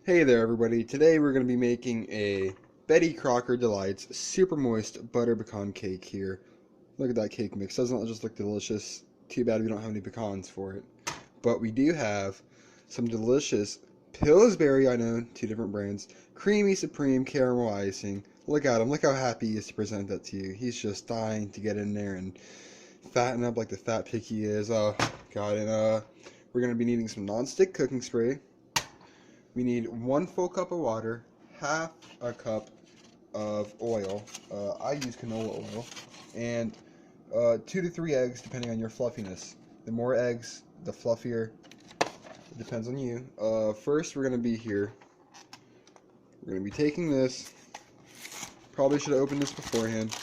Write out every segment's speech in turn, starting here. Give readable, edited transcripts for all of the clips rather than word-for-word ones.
Hey there everybody, today we're going to be making a Betty Crocker Delights super moist butter pecan cake here. Look at that cake mix, doesn't it just look delicious? Too bad we don't have any pecans for it. But we do have some delicious Pillsbury, I know, two different brands, creamy supreme caramel icing. Look at him, look how happy he is to present that to you. He's just dying to get in there and fatten up like the fat pig he is. Oh god, and we're going to be needing some non-stick cooking spray. We need 1 full cup of water, half a cup of oil. I use canola oil, and 2 to 3 eggs, depending on your fluffiness. The more eggs, the fluffier. It depends on you. First, we're going to be here. We're going to be taking this. Probably should have opened this beforehand.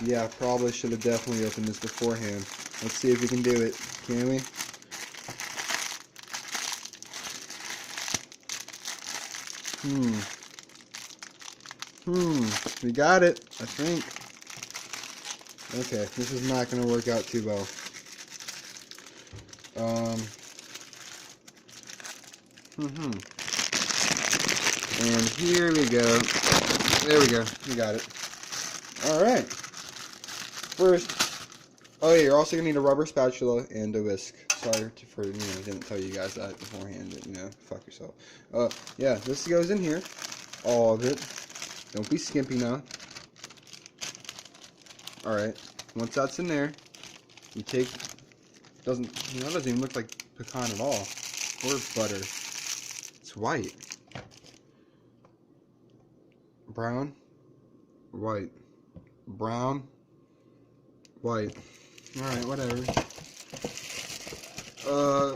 Yeah, probably should have definitely opened this beforehand. Let's see if we can do it. Can we? We got it, I think. Okay, this is not going to work out too well. And here we go. There we go, we got it. Alright. First, oh yeah, you're also going to need a rubber spatula and a whisk. Sorry for, didn't tell you guys that beforehand, but, fuck yourself. Yeah, this goes in here. All of it. Don't be skimpy now. Alright, once that's in there, you take, doesn't even look like pecan at all, or butter. It's white. Brown, white, brown, white. Alright, whatever.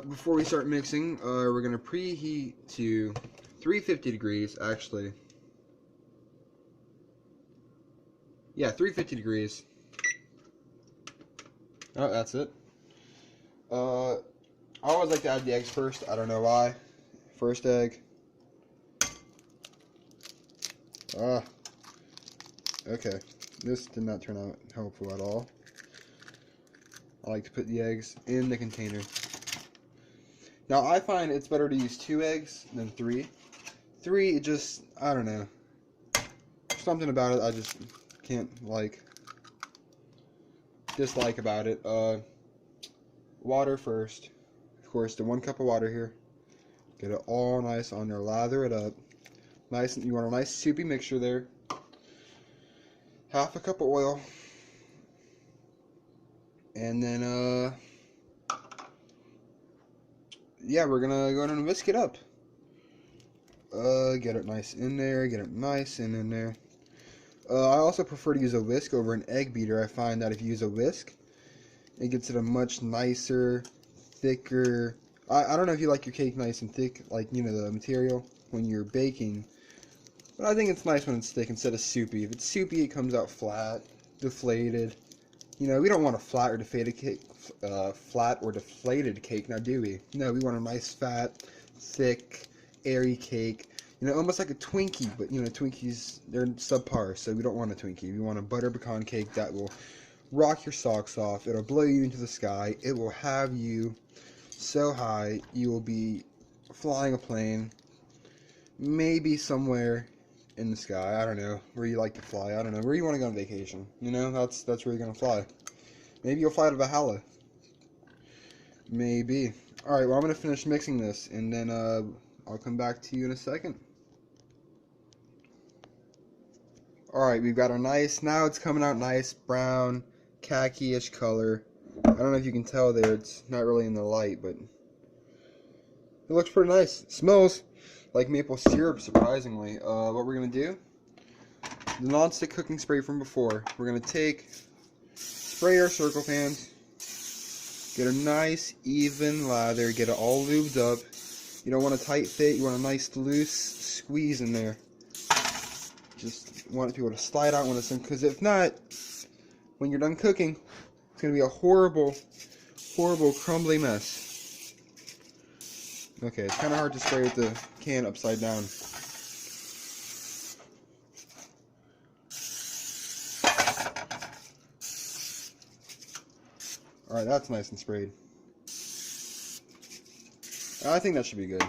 Before we start mixing, we're gonna preheat to 350 degrees, actually. Yeah, 350 degrees. Oh, that's it. I always like to add the eggs first. I don't know why. First egg. Okay. This did not turn out helpful at all. I like to put the eggs in the container. Now, I find it's better to use 2 eggs than 3. 3, it just, I don't know. Something about it I just can't dislike about it. Water first. Of course, the 1 cup of water here. Get it all nice on there. Lather it up. Nice. You want a nice soupy mixture there. Half a cup of oil. And then, yeah, we're gonna go ahead and whisk it up. Get it nice in there. Get it nice and in there. I also prefer to use a whisk over an egg beater. I find that if you use a whisk, it gets it a much nicer, thicker. I don't know if you like your cake nice and thick, like, the material when you're baking. But I think it's nice when it's thick instead of soupy. If it's soupy, it comes out flat, deflated. We don't want a flat or deflated cake, now do we? No, we want a nice, fat, thick, airy cake. Almost like a Twinkie, but, Twinkies, they're subpar, so we don't want a Twinkie. We want a butter pecan cake that will rock your socks off. It'll blow you into the sky. It will have you so high, you will be flying a plane, maybe somewhere in the sky. I don't know where you like to fly. I don't know where you want to go on vacation. That's where you're going to fly. Maybe you'll fly to Valhalla. Maybe. Alright, well, I'm going to finish mixing this, and then I'll come back to you in a second. Alright, we've got our nice, now it's coming out nice, brown, khaki-ish color. I don't know if you can tell there, it's not really in the light, but it looks pretty nice. It smells like maple syrup, surprisingly. What we're going to do, the non-stick cooking spray from before, we're going to spray our circle pans, get a nice, even lather, get it all lubed up. You don't want a tight fit, you want a nice, loose squeeze in there. Just want it to be able to slide out when it's in, because if not, when you're done cooking, it's going to be a horrible, horrible, crumbly mess. Okay, it's kind of hard to spray with the can upside down. Alright, that's nice and sprayed. I think that should be good.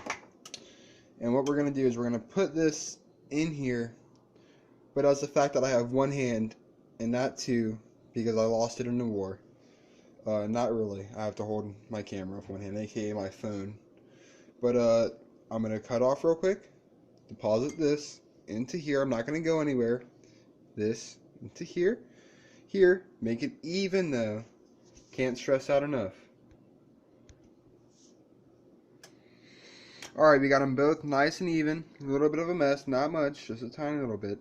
And what we're going to do is we're going to put this in here, but as the fact that I have one hand, and that too because I lost it in the war. Not really. I have to hold my camera with one hand, aka my phone. But I'm going to cut off real quick, deposit this into here. I'm not going to go anywhere. This into here. Here, make it even though. Can't stress out enough. Alright, we got them both nice and even. A little bit of a mess, not much, just a tiny little bit.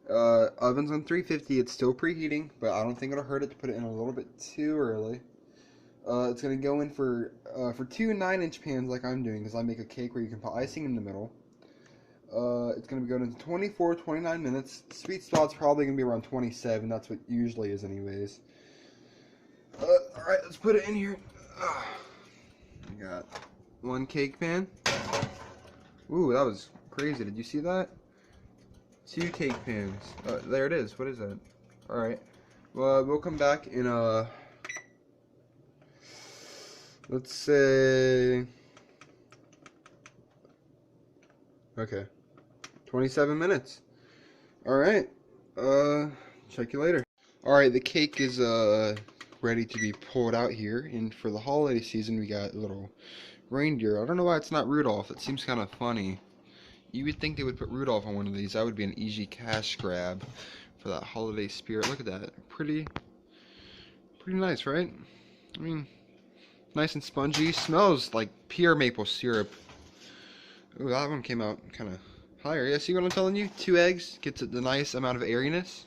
Oven's on 350, it's still preheating, but I don't think it'll hurt it to put it in a little bit too early. It's going to go in for 2 9-inch pans like I'm doing, because I make a cake where you can put icing in the middle. It's going to be going into 24, 29 minutes. Sweet spot's probably going to be around 27, that's what usually is anyways. Alright, let's put it in here. I got one cake pan. Ooh, that was crazy. Did you see that? 2 cake pans. There it is. What is that? Alright. Well, we'll come back in, let's say, okay, 27 minutes. Alright. Check you later. Alright, the cake is, ready to be pulled out here. And for the holiday season, we got a little reindeer. I don't know why it's not Rudolph. It seems kind of funny. You would think they would put Rudolph on one of these. That would be an easy cash grab for that holiday spirit. Look at that. Pretty nice, right? I mean, nice and spongy. Smells like pure maple syrup. Ooh, that one came out kind of higher. Yeah, see what I'm telling you? 2 eggs gets it the nice amount of airiness.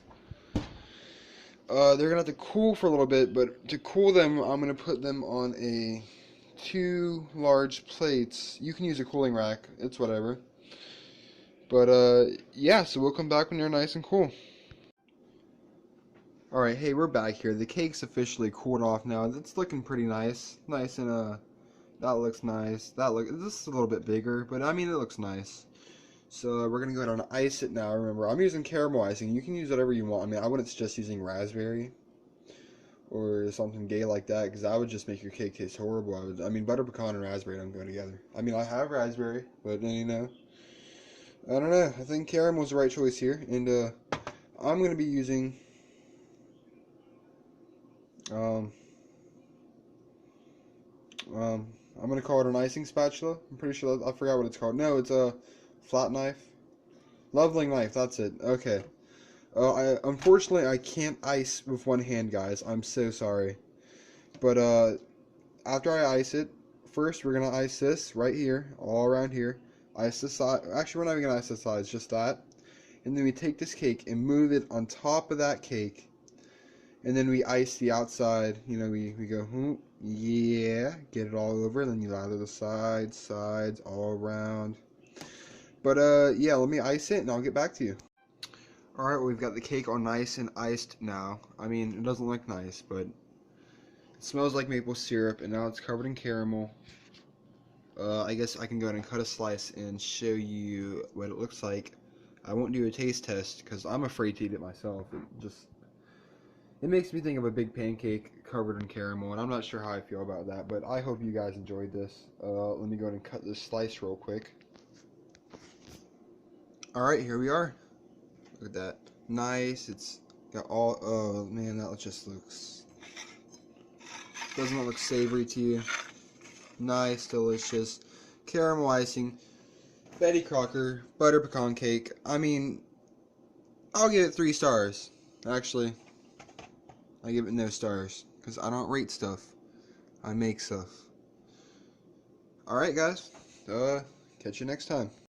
They're going to have to cool for a little bit, but to cool them, I'm going to put them on 2 large plates. You can use a cooling rack. It's whatever. But, yeah, so we'll come back when they're nice and cool. Alright, hey, we're back here. The cake's officially cooled off now. It's looking pretty nice. Nice and, that looks nice. This is a little bit bigger, but, I mean, it looks nice. So, we're going to go ahead and ice it now. Remember, I'm using caramel icing. You can use whatever you want. I mean, I wouldn't suggest using raspberry or something gay like that, because that would just make your cake taste horrible. I mean, butter pecan and raspberry don't go together. I mean, I have raspberry, but, you know, I don't know. I think caramel's the right choice here, and I'm going to be using I'm going to call it an icing spatula. I'm pretty sure I forgot what it's called. No, it's a flat knife. Leveling knife, that's it. Okay. Unfortunately, I can't ice with one hand, guys. I'm so sorry. But after I ice it, first we're going to ice this right here, all around here. Ice the side. Actually, we're not even going to ice the sides, just that. And then we take this cake and move it on top of that cake. And then we ice the outside. You know, we go, yeah, get it all over. And then you lather the sides, all around. But, yeah, let me ice it and I'll get back to you. Alright, well, we've got the cake all nice and iced now. I mean, it doesn't look nice, but it smells like maple syrup. And now it's covered in caramel. I guess I can go ahead and cut a slice and show you what it looks like. I won't do a taste test because I'm afraid to eat it myself. It makes me think of a big pancake covered in caramel, and I'm not sure how I feel about that, but I hope you guys enjoyed this. Let me go ahead and cut this slice real quick. Alright, here we are. Look at that. Nice. It's got all, oh man, that just looks, doesn't it look savory to you? Nice, delicious. Caramel icing. Betty Crocker. Butter pecan cake. I mean, I'll give it 3 stars. Actually, I give it no stars. Because I don't rate stuff. I make stuff. Alright, guys. Catch you next time.